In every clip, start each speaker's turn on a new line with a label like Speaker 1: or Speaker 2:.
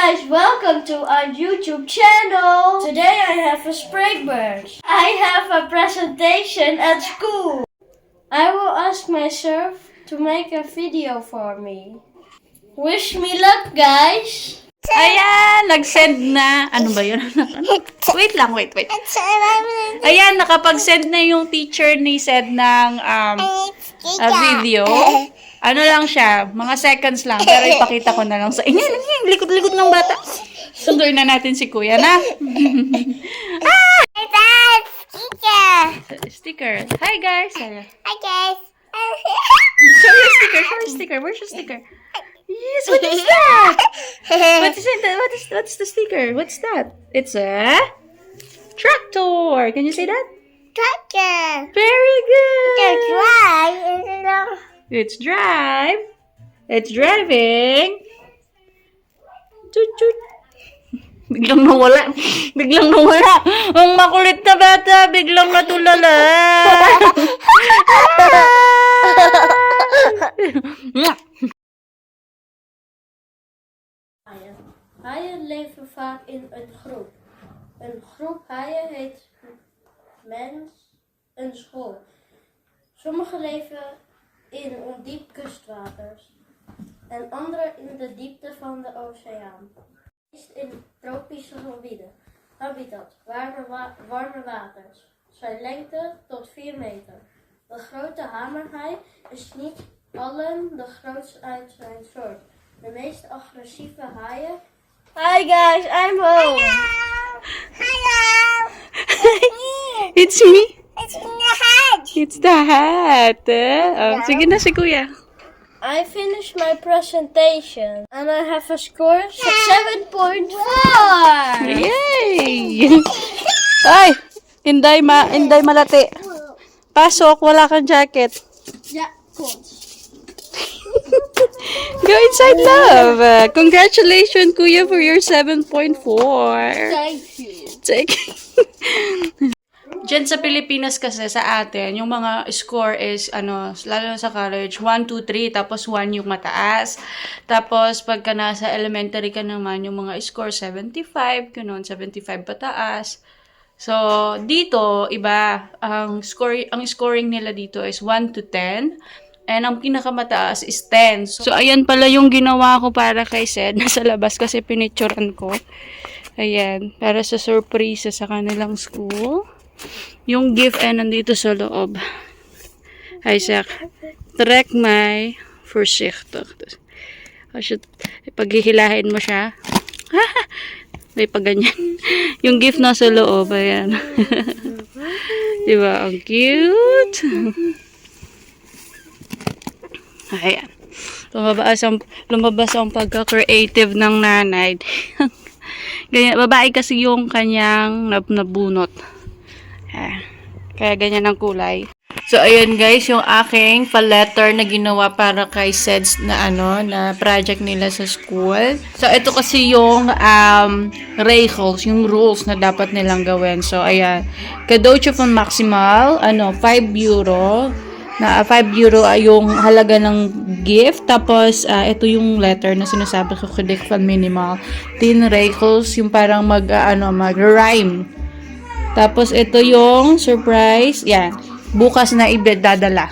Speaker 1: guys, welcome to our YouTube channel. Today I have a Springbird. I have a presentation at school. I will ask myself to make a video for me. Wish me luck, guys.
Speaker 2: Ayan, nag-send na. Ano ba yun? Wait lang, wait. Ayan, nakapag-send na yung teacher ni Sed ng video. Ano lang siya, mga seconds lang. Pero ipakita ko na lang sa inyo. Likod-likod ng bata. Sunduin na natin si Kuya na. Sticker. Hi, guys.
Speaker 3: Hi guys.
Speaker 2: Show your sticker. Where's your sticker? Yes, what is that? What is it? What's the sticker? What's that? It's a tractor. Can you say that?
Speaker 3: Tractor.
Speaker 2: Very good.
Speaker 3: That's right.
Speaker 2: It's drive. It's driving. Toot toot. Biglang nawala. Ang makulit na bata. Biglang natulala.
Speaker 1: Haaien leven vaak in een groep. Een groep haaien heet een school. Sommige leven in ondiep kustwaters en andere in de diepte van de oceaan. Meest in tropische gebieden. Habitat, warme waters. Zijn lengte tot 4 meter. De grote hamerhaai is niet allen de grootste uit zijn soort. De meest agressieve haaien. Hi guys, I'm home.
Speaker 3: Hello.
Speaker 2: It's me.
Speaker 3: It's in the head.
Speaker 2: It's the hat. Sige na si Kuya.
Speaker 1: I finished my presentation and I have a score 7.4.
Speaker 2: Yay! Ay! Inday malati. Pasok, wala kang jacket.
Speaker 1: Ja, klopt.
Speaker 2: Go inside, love. Congratulations, Kuya, for your 7.4.
Speaker 1: Thank you.
Speaker 2: Take. Diyan sa Pilipinas kasi sa atin, yung mga score is, lalo na sa college, 1, 2, 3, tapos 1 yung mataas. Tapos, pagka nasa elementary ka naman, yung mga score 75, ganun, 75 pataas. So, dito, iba, ang scoring nila dito is 1 to 10. And ang pinakamataas is 10. So, ayan pala yung ginawa ko para kay Sed. Nasa labas kasi pinicturean ko. Ayan. Para sa surprise sa kanilang school. Yung gift ay nandito sa loob. Isaac, trek my voorzichtig. Paghihilahin mo siya. May paganyan. Yung gift nasa loob. Ayan. Diba? Ang cute. Ayan. Lumabas ang pagka-creative ng nanay. Ganyan, babae kasi yung kanyang nabunot. Kaya ganyan ang kulay. So, ayun guys, yung aking pa-letter na ginawa para kay Seds na na project nila sa school. So, ito kasi yung regels, yung rules na dapat nilang gawin. So, ayan. Kadocho von Maximal, 5 euro. Na 5 euro ay yung halaga ng gift. Tapos, ito yung letter na sinasabi ko, Kadik von Minimal. 10 regels, yung parang mag-rhyme. Tapos, ito yung surprise. Yan. Bukas na ibedadala.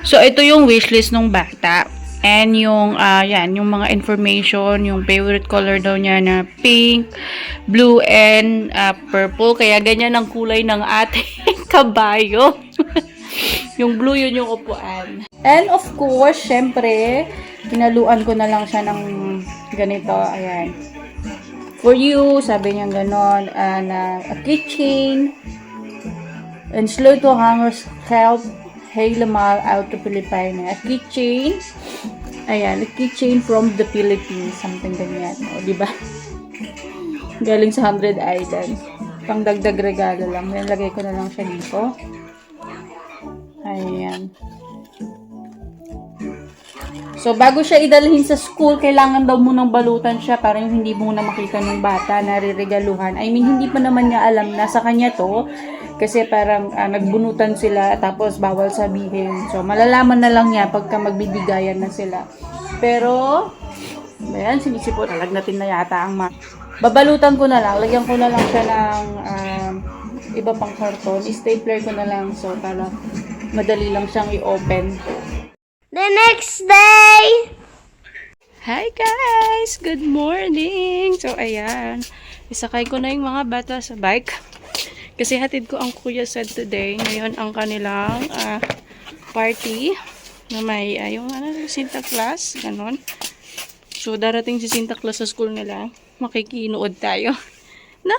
Speaker 2: So, ito yung wishlist ng bata. And yung, yung mga information, yung favorite color daw niya na pink, blue, and purple. Kaya ganyan ang kulay ng ating kabayo. Yung blue, yun yung upuan. And of course, syempre, pinaluan ko na lang siya ng ganito. Ayan. For you, sabi niya ganon. Na a keychain. And slow to hangers help helemaal out to Philippines. A keychain. Ayan, a keychain from the Philippines. Something ganyan. O, diba? Galing sa 100 Islands. Pang dagdag regalo lang. Nilagay ko na lang siya dito. Ayan. So, bago siya idalhin sa school, kailangan daw munang balutan siya para yung hindi muna makita ng bata na riregaluhan. I mean, hindi pa naman niya alam na sa kanya to. Kasi parang nagbunutan sila tapos bawal sabihin. So, malalaman na lang niya pagka magbibigayan na sila. Pero, Ayan, sinisipo. Nalagnatin na yata ang babalutan ko na lang. Lagyan ko na lang siya ng iba pang karton. I-stapler ko na lang. So, para madali lang siyang i-open.
Speaker 3: The next day.
Speaker 2: Hi guys! Good morning! So, ayan. Isakay ko na yung mga bata sa bike. Kasi hatid ko ang Kuya Said today. Ngayon ang kanilang party na may yung Santa Claus. Ganon. So, darating si Santa Claus sa school nila. Makikinood tayo. No?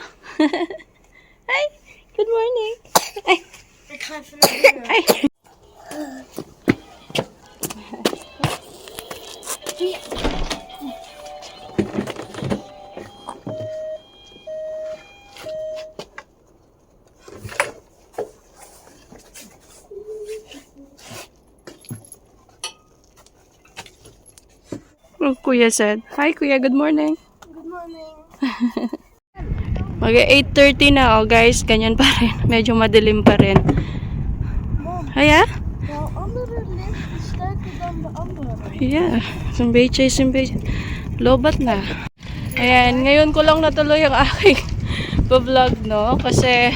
Speaker 2: Hi! Good morning! Ay! Ay! Oh, Kuya Said. Hi, Kuya. Good morning.
Speaker 1: Good morning.
Speaker 2: Mag-8:30 na, oh guys. Ganyan pa rin. Medyo madilim pa rin. Haya?
Speaker 1: The umbrella is started on the umbrella.
Speaker 2: Yeah. Simbeche. Lobat na. Ayan. Ngayon ko lang natuloy ang aking vlog, no? Kasi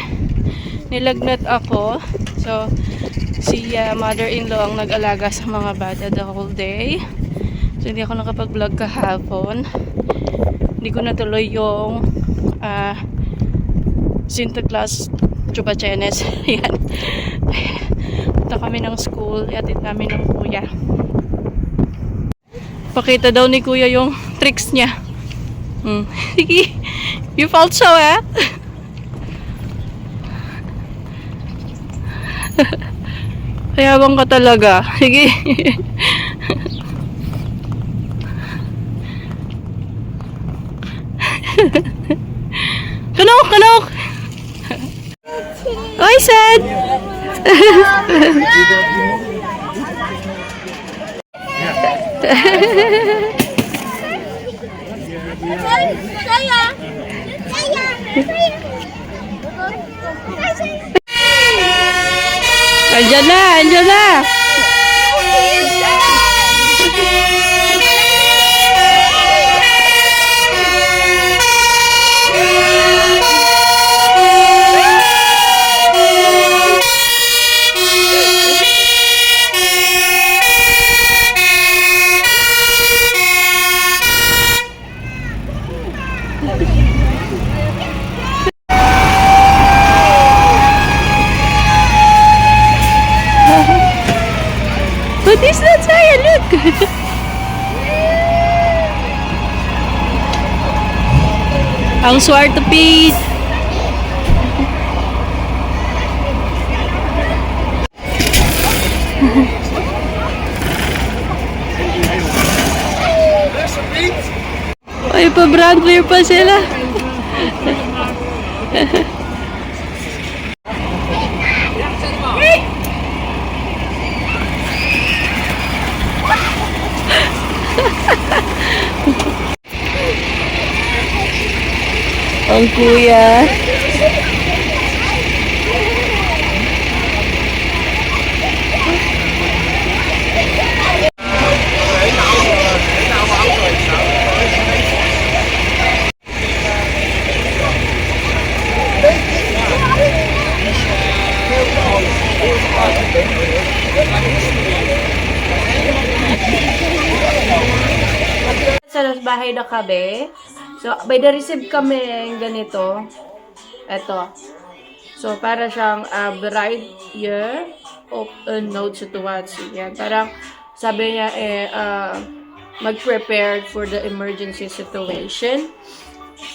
Speaker 2: nilagnat ako. So, si mother-in-law ang nag-alaga sa mga bata the whole day. So, hindi ako nakapag-vlog kahapon. Hindi ko natuloy yung Santa Claus Chupa Chenes. Yan. Punta kami ng school. Iatid namin ng kuya. Pakita daw ni kuya yung tricks niya. Sige. You felt so, eh? Kayabang ka talaga. Sige. Kanok! Oy, Sad! Andiyan na! What is that, Saya? Look! Ang Zwarte Piet! Ay, pa-brandler pa sila. Ang kuya. Sa bahay na kami. So, by the receive kami ganito. Ito. So, para siyang bride year of notes to watch. Yan. Parang sabi niya mag-prepare for the emergency situation.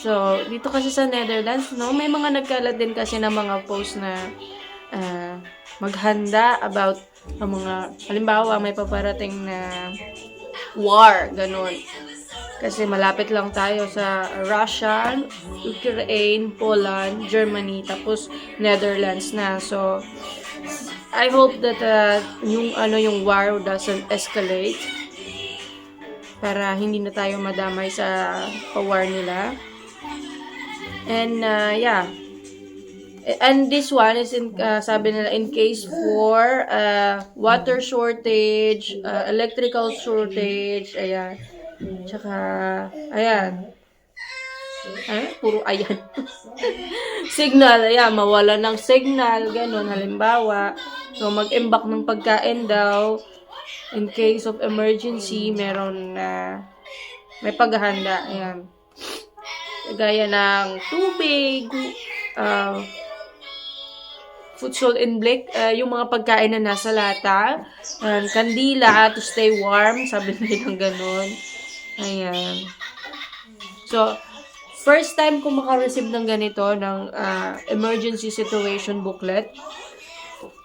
Speaker 2: So, dito kasi sa Netherlands, no, may mga nagkalat din kasi ng mga post na maghanda about ang mga, halimbawa, may paparating na war, ganun. Kasi malapit lang tayo sa Russia, Ukraine, Poland, Germany, tapos Netherlands na. So, I hope that yung war doesn't escalate para hindi na tayo madamay sa war nila. And yeah. And this one is sabi nila in case for water shortage, electrical shortage, ayan.
Speaker 4: Tsaka, ayan. Ay, puro ayan. Signal, ayan, mawala ng signal, ganun, halimbawa. So, mag-imbak ng pagkain daw. In case of emergency, meron na, may paghahanda, ayan. Gaya ng tubig, food, salt, and black, yung mga pagkain na nasa lata, kandila to stay warm, sabi nilang ganun. Ayan. So, first time ko makareceive ng ganito, ng emergency situation booklet.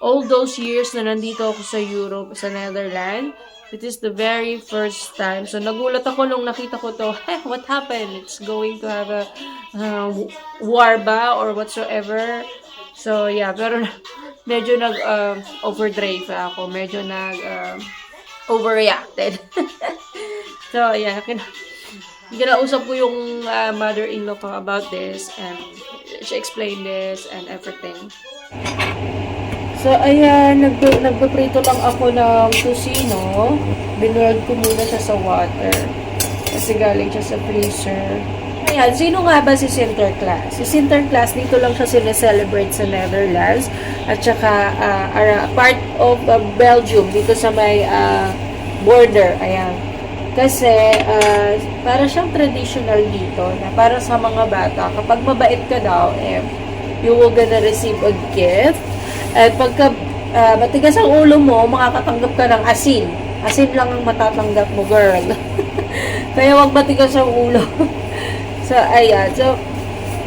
Speaker 4: All those years na nandito ako sa Europe, sa Netherlands, it is the very first time. So, nagulat ako nung nakita ko to, what happened? It's going to have a war ba or whatsoever. So, yeah, pero medyo overdrive ako. Medyo overreacted. So, yeah, kinausap ko yung mother-in-law ko about this and she explained this and everything. So, ayan, nagpaprito lang ako ng tusino. Binuwag ko muna siya sa water. Kasi galing siya sa freezer. Ayan, sino nga ba si Sinterklaas? Si Sinterklaas, dito lang siya sineselebrate sa Netherlands. At saka, part of Belgium, dito sa may border. Ayan. Kasi, para siyang traditional dito, na para sa mga bata, kapag mabait ka daw, you will gonna receive a gift. At pagka matigas ang ulo mo, makakatanggap ka ng asin. Asin lang ang matatanggap mo, girl. Kaya wag matigas ang ulo. So, ayan. So,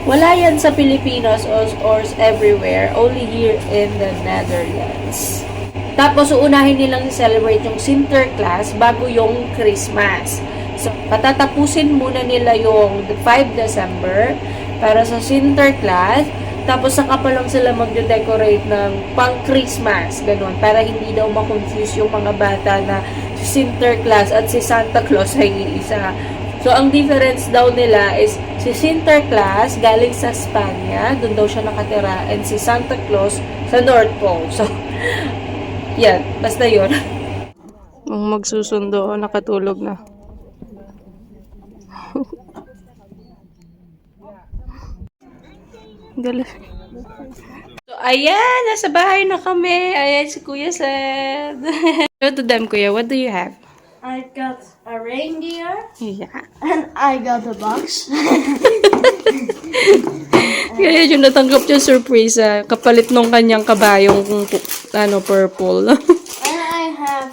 Speaker 4: wala yan sa Pilipinas or everywhere. Only here in the Netherlands. Tapos, uunahin nilang i-celebrate yung Sinterklaas bago yung Christmas. So, patatapusin muna nila yung 5 December para sa Sinterklaas. Tapos, saka pa lang sila magde-decorate ng pang-Christmas. Ganun. Para hindi daw ma-confuse yung mga bata na si Sinterklaas at si Santa Claus ay isa. So, ang difference daw nila is si Sinterklaas galing sa Spanya. Doon daw siya nakatira. And si Santa Claus sa North Pole. So, yan. Basta yun. Ang magsusundo, nakatulog na. So, ayan, nasa bahay na kami. Ayan, si Kuya Sed. Go to them, Kuya. What do you have?
Speaker 1: I got a reindeer
Speaker 4: Yeah.
Speaker 1: and I got a box.
Speaker 4: Kaya yung natanggap niya surprise, kapalit nung kanyang kabayong purple.
Speaker 1: And I have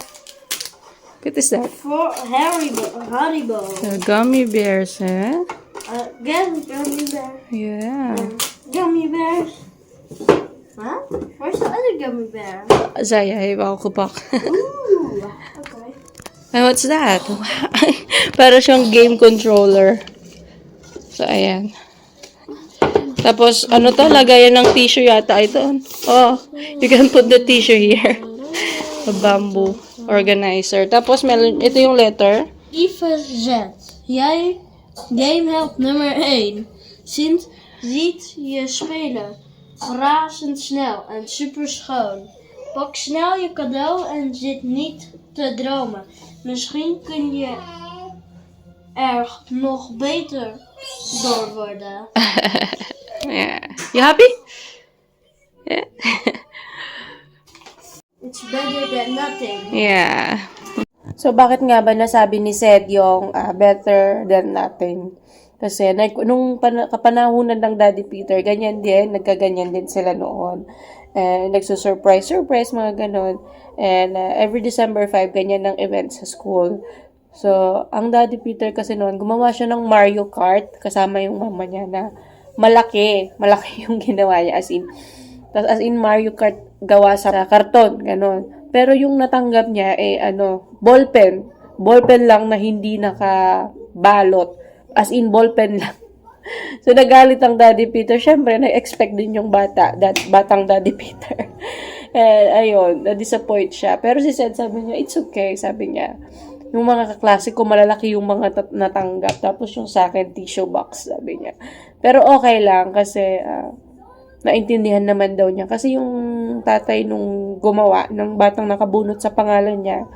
Speaker 4: What is that?
Speaker 1: 4 Haribo.
Speaker 4: Gummy bears, eh?
Speaker 1: Again, gummy bear.
Speaker 4: Yeah.
Speaker 1: Gummy bears. Huh? Where's the other gummy bear?
Speaker 4: Zaya, iba ko pa.
Speaker 1: Ooh, okay.
Speaker 4: And what's that? Para siyang game controller. So, ayan. Tapos, ano to? Lagayan ng tissue yata ito. Oh, you can put the tissue here. A bamboo organizer. Tapos, ito yung letter.
Speaker 1: Lieve Z, jij gamehelp nummer 1. Sint ziet je spelen. Razendsnel en super schoon. Pak snel je cadeau en zit niet te dromen. Misschien kun je er nog beter door worden.
Speaker 4: Yeah. You happy? Yeah.
Speaker 1: It's better than nothing.
Speaker 4: Yeah. So, bakit nga ba nasabi ni Sed yung better than nothing? Kasi, nung kapanahunan ng Daddy Peter, ganyan din, nagkaganyan din sila noon. And, nagsusurprise, mga ganon. And, every December 5, ganyan ng event sa school. So, ang Daddy Peter kasi noon, gumawa siya ng Mario Kart, kasama yung mama niya na malaki yung ginawa niya, as in Mario Kart gawa sa karton, ganon. Pero yung natanggap niya, ballpen lang na hindi nakabalot. As in, ballpen lang. So, nagalit ang Daddy Peter. Siyempre, na-expect din yung batang Daddy Peter. And, ayun, na-disappoint siya. Pero si Sed, sabi niya, it's okay, sabi niya. Yung mga kaklase ko, malalaki yung mga natanggap. Tapos yung sa akin, tissue box, sabi niya. Pero okay lang, kasi, naintindihan naman daw niya. Kasi yung tatay nung gumawa, ng batang nakabunot sa pangalan niya,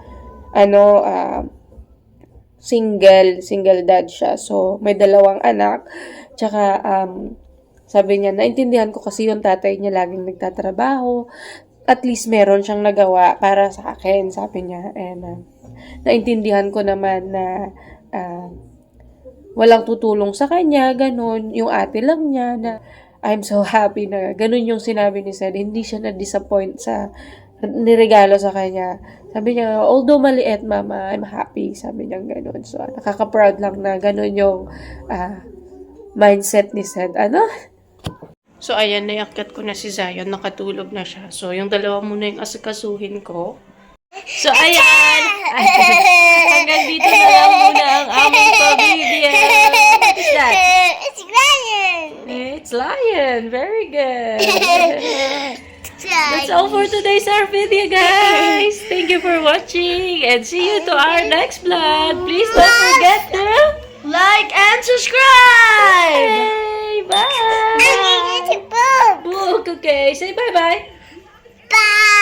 Speaker 4: single dad siya. So, may 2 anak. Tsaka, sabi niya, naintindihan ko kasi yung tatay niya laging nagtatrabaho. At least meron siyang nagawa para sa akin, sabi niya. And, naintindihan ko naman na walang tutulong sa kanya, ganun. Yung ate lang niya na I'm so happy na ganun yung sinabi ni Sed. Hindi siya na-disappoint sa niregalo sa kanya. Sabi niya, although maliit, mama, I'm happy. Sabi niya ganun. So, nakaka-proud lang na ganun yung mindset ni Sed. Ano? So, ayan, naiakyat ko na si Zion. Nakatulog na siya. So, yung 2 muna yung asikasuhin ko. So, ayan! Hanggang dito na lang muna ang aming pag-video. What is that?
Speaker 3: It's Ryan.
Speaker 4: It's Lion. Very good. That's all for today's our video, guys. Thank you for watching and see you to our next vlog. Please don't forget to
Speaker 1: Like and subscribe!
Speaker 4: hey, bye.
Speaker 3: It's a book.
Speaker 4: Book, okay. Say bye-bye.
Speaker 3: Bye.